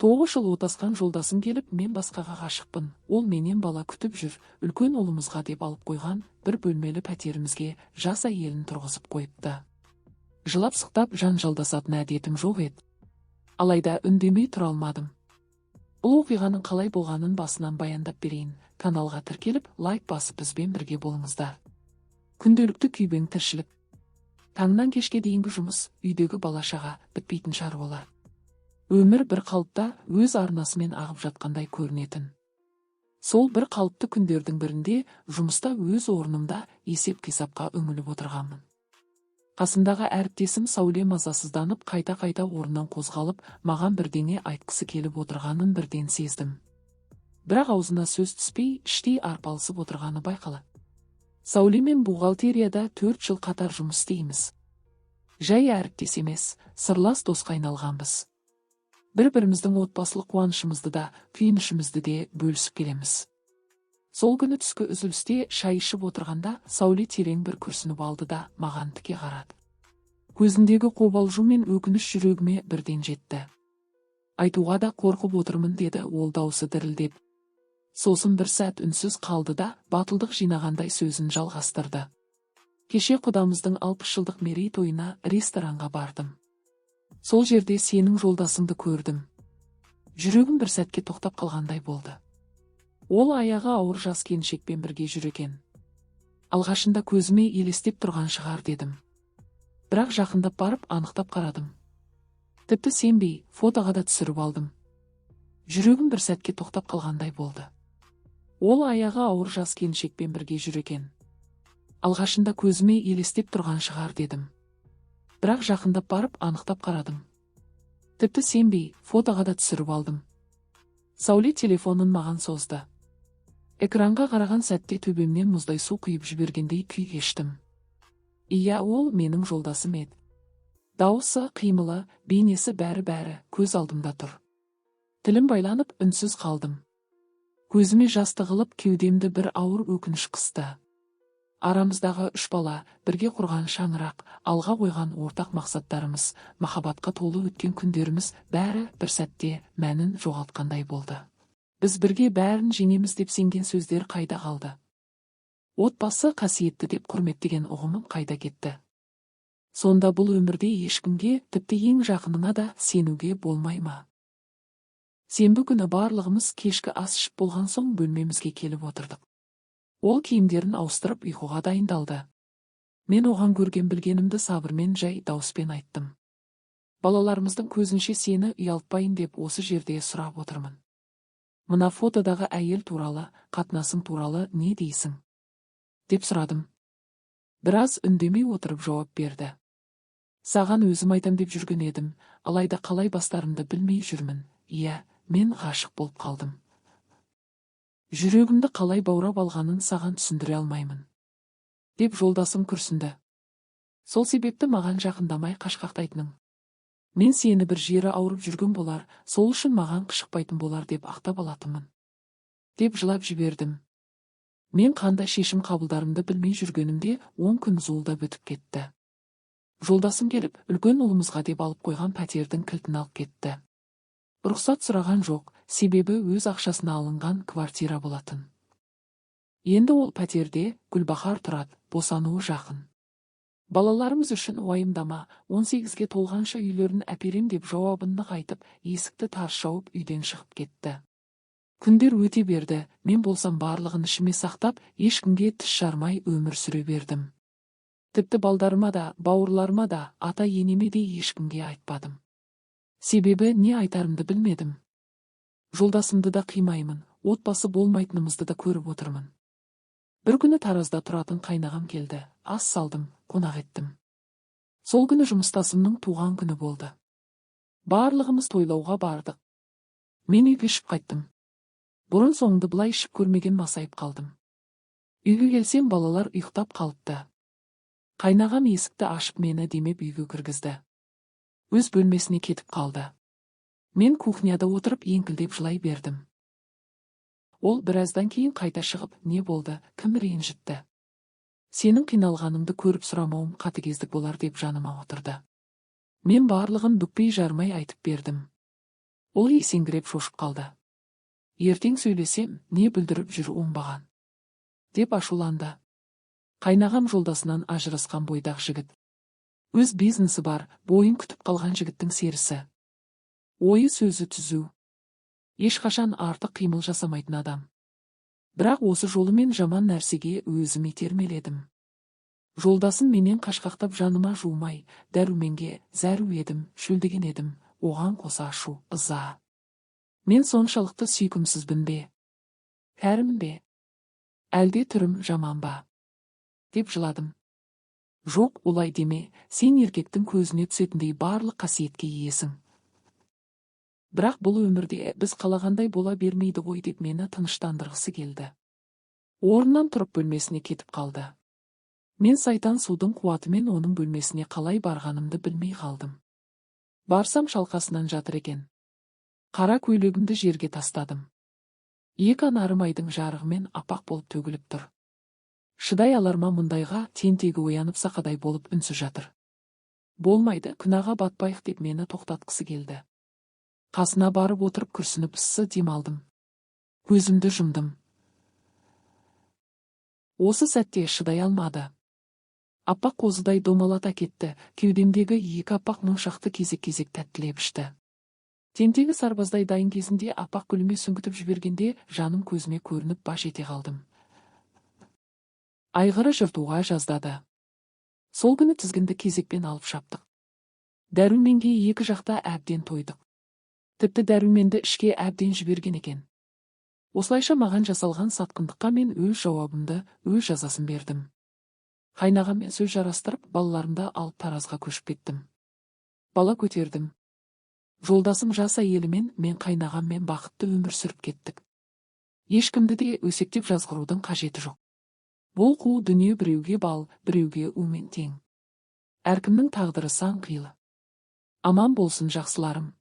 9 жыл отасқан жолдасым келіп, мен басқаға ғашықпын, ол менен бала күтіп жүр, үлкен ұлымызға деп алып қойған бір бөлмелі пәтерімізге жас әйелін тұрғызып қойыпты. Жылап-сықтап жанжалдасатын әдетім жоқ еді. Алайда үндемей тұра алмадым. Бұл оқиғаның қалай болғанын басынан баяндап берейін. Каналға тіркеліп, лайк басып бізбен бірге болыңыздар. Күнделікті күйбең тіршілік. Таңнан кешке дейінгі жұмыс, үйдегі бала-шаға, бітпейтін шаруалар. Өмір бір қалыпта өз арнасымен ағып жатқандай көрінетін. Сол бір қалыпты күндердің бірінде жұмыста өз орнымда есеп-қисапқа үңіліп отырғанмын. Қасымдағы әріптесім Сауле мазасызданып қайта-қайта орнынан қозғалып, маған бірдеңе айтқысы келіп отырғанын бірден сездім. Бірақ аузына сөз түспей, іштей арпалысып отырғаны байқалады. Сауле мен бухгалтерияда 4 жыл қатар жұмыс істейміз. Жай әріптес емес, сырлас досқа айналғанбыз. Бір-біріміздің отбасылық қуанышымызды да, күйінішімізді де бөлісіп келеміз. Сол күні түскі үзілісте шай ішіп отырғанда Сауле терең бір күрсініп алды да маған тіке қарады. Көзіндегі қобалжу мен өкініш жүрегіме бірден жетті. Айтуға да қорқып отырмын деді ол даусы дірілдеп. Сосын бір сәт үнсіз қалды да батылдық жинағандай сөзін жалғастырды. Кеше құдамыздың 60 жылдық мерейтойына ресторанға бардым. Сол жерде сенің жолдасыңды көрдім. Жүрегім бір сәтке тоқтап қалғандай болды. Ол аяғы ауыр жас келіншекпен бірге жүр екен. Алғашында көзіме елестеп тұрған шығар дедім. Бірақ жақындап барып анықтап қарадым. Тіпті сенбей, фотоға да түсіріп алдым. Жүрегім бір сәтке тоқтап қалғандай болды. Ол аяғы ауыр жас келіншекпен бірге жүр екен. Алғашында көзіме елестеп тұрған шығар дедім. Бірақ жақындап барып анықтап қарадым. Тіпті сенбей, фотоға да түсіріп алдым. Сауле телефонын маған созды. Экранға қараған сәтте төбемнен мұздай су құйып жібергендей күй кештім. Иә, ол менің жолдасым еді. Дауысы, қимылы, бейнесі бәрі көз алдымда тұр. Тілім байланып үнсіз қалдым. Көзіме жас тығылып, кеудемді бір ауыр өкініш қысты. Арамыздағы 3 бала, бірге құрған шаңырақ, алға қойған ортақ мақсаттарымыз, махаббатқа толы өткен күндеріміз бәрі бір сәтте мәнін жоғалтқандай болды. Біз бірге бәрін жеңеміз деп сенген сөздер қайда қалды? Отбасы қасиетті деп құрметтеген ұғымым қайда кетті? Сонда бұл өмірде ешкімге, тіпті ең жақынына да сенуге болмай ма? Сенбі күні барлығымыз кешкі ас ішіп болған соң бөлмемізге келіп отырдық. Ол киімдерін ауыстырып ұйқыға дайындалды. Мен оған көрген білгенімді сабырмен жай дауыспен айттым. Балаларымыздың көзінше сені ұялтпайын деп осы жерде сұрап отырмын. Мына фотодағы әйел туралы, қатынасың туралы не дейсің? Деп сұрадым. Біраз үндемей отырып жауап берді. Саған өзім айтам деп жүрген едім, алайда қалай бастарымды білмей жүрмін. Иә, мен ғашық болып қалдым. Жүрегімді қалай баурап алғанын саған түсіндіре алмаймын. Деп жолдасым күрсінді. Сол себепті маған жақындамай қашқақтайтының. Мен сені бір жері ауырып жүрген болар, сол үшін маған қышықпайтын болар деп ақтап алатынмын. Деп жылап жібердім. Мен қандай шешім қабылдарымды білмей жүргенімде 10 күн зуылдап өтіп кетті. Жолдасым келіп, үлкен ұлымызға деп алып қойған пәтердің кілтін алып кетті. Рұқсат сұраған жоқ, себебі өз ақшасына алынған квартира болатын. Енді ол пәтерде Гүлбахар тұрады, босануы жақын. Балаларымыз үшін уайымдама, 18-ге толғанша үйлерін әперем деп жауабын нық айтып, есікті тарс жауып үйден шығып кетті. Күндер өте берді, мен болсам барлығын ішіме сақтап, ешкімге тіс жармай өмір сүре бердім. Тіпті балдарыма да, бауырларыма да, ата-енеме де ешкімге айтпадым. Себебі не айтарымды білмедім. Жолдасымды да қимаймын, отбасы болмайтынымызды да көріп отырмын. Бір күні Таразда тұратын қайнағам келді, ас салдым, қонақ еттім. Сол күні жұмыстасымның туған күні болды. Барлығымыз тойлауға бардық. Мен үйге ішіп қайттым. Бұрын соңды бұлай ішіп көрмеген масайып қалдым. Үйге келсем балалар ұйықтап қалыпты. Қайнағам есікті ашып мені демеп үйге кіргізді. Өз бөлмесіне кетіп қалды. Мен кухняда отырып еңкілдеп жылай бердім. Ол біраздан кейін қайта шығып, не болды, кім ренжітті? Сенің қиналғаныңды көріп сұрамауым қатыгездік болар деп жаныма отырды. Мен барлығын бүкпей жармай айтып бердім. Ол есеңгіреп шошып қалды. Ертең сөйлесем, не бүлдіріп жүр оңбаған, деп ашуланды. Қайнағам жолдасынан ажырасқан бойдақ жігіт. Өз бизнесі бар, бойын күтіп қалған жігіттің серісі. Ойы сөзі түзу. Ешқашан артық қимыл жасамайтын адам. Бірақ осы жолымен жаман нәрсеге өзім итермеледім. Жолдасым менен қашқақтап жаныма жуымай, дәруменге зәру едім, шөлдеген едім, оған қоса ашу, ыза. Мен соншалықты сүйкімсізбін бе? Кәрімін бе? Әлде түрім жаман ба? Деп жыладым. Жоқ, олай деме, сен еркектің көзіне түсетіндей барлық қасиетке иесің. Бірақ бұл өмірде біз қалағандай бола бермейді ғой деп мені тыныштандырғысы келді. Орнынан тұрып бөлмесіне кетіп қалды. Мен сайтан судың қуатымен оның бөлмесіне қалай барғанымды білмей қалдым. Барсам шалқасынан жатыр екен. Қара көйлегімді жерге тастадым. Екі анарым айдың жарығымен апақ болып төгіліп тұр. Шыдай алар ма мұндайға? Тентегі оянып сақадай болып үнсіз жатыр. Болмайды, күнәға батпайық деп мені тоқтатқысы келді. Қасына барып отырып күрсініп ыссы дем алдым. Көзімді жұмдым. Осы сәтте шыдай алмады. Аппақ қозыдай домалата кетті, кеудемдегі екі аппақ моншақты кезек-кезек тәттілеп ішті. Тентегі сарбаздай дайын кезінде аппақ гүліме сүңгітіп жібергенде жаным көзіме көрініп баж ете қалдым. Айғыры жыртуға жаздады. Сол күні тізгінді кезекпен алып шаптық. Дәруменге екі жақта әбден тойдық. Тіпті дәруменді ішке әбден жіберген екен. Осылайша маған жасалған сатқындыққа мен өз жауабымды, өз жазасын бердім. Қайнағаммен сөз жарастырып, балаларымды алып Таразға көшіп кеттім. Бала көтердім. Жолдасым жас әйелімен мен қайнағаммен бақытты өмір сүріп кеттік. Ешкімді де өсектеп жазғырудың қажеті жоқ. Бұл қу дүние біреуге бал, біреуге умен тең. Әркімнің тағдыры сан қилы. Аман болсын жақсыларым.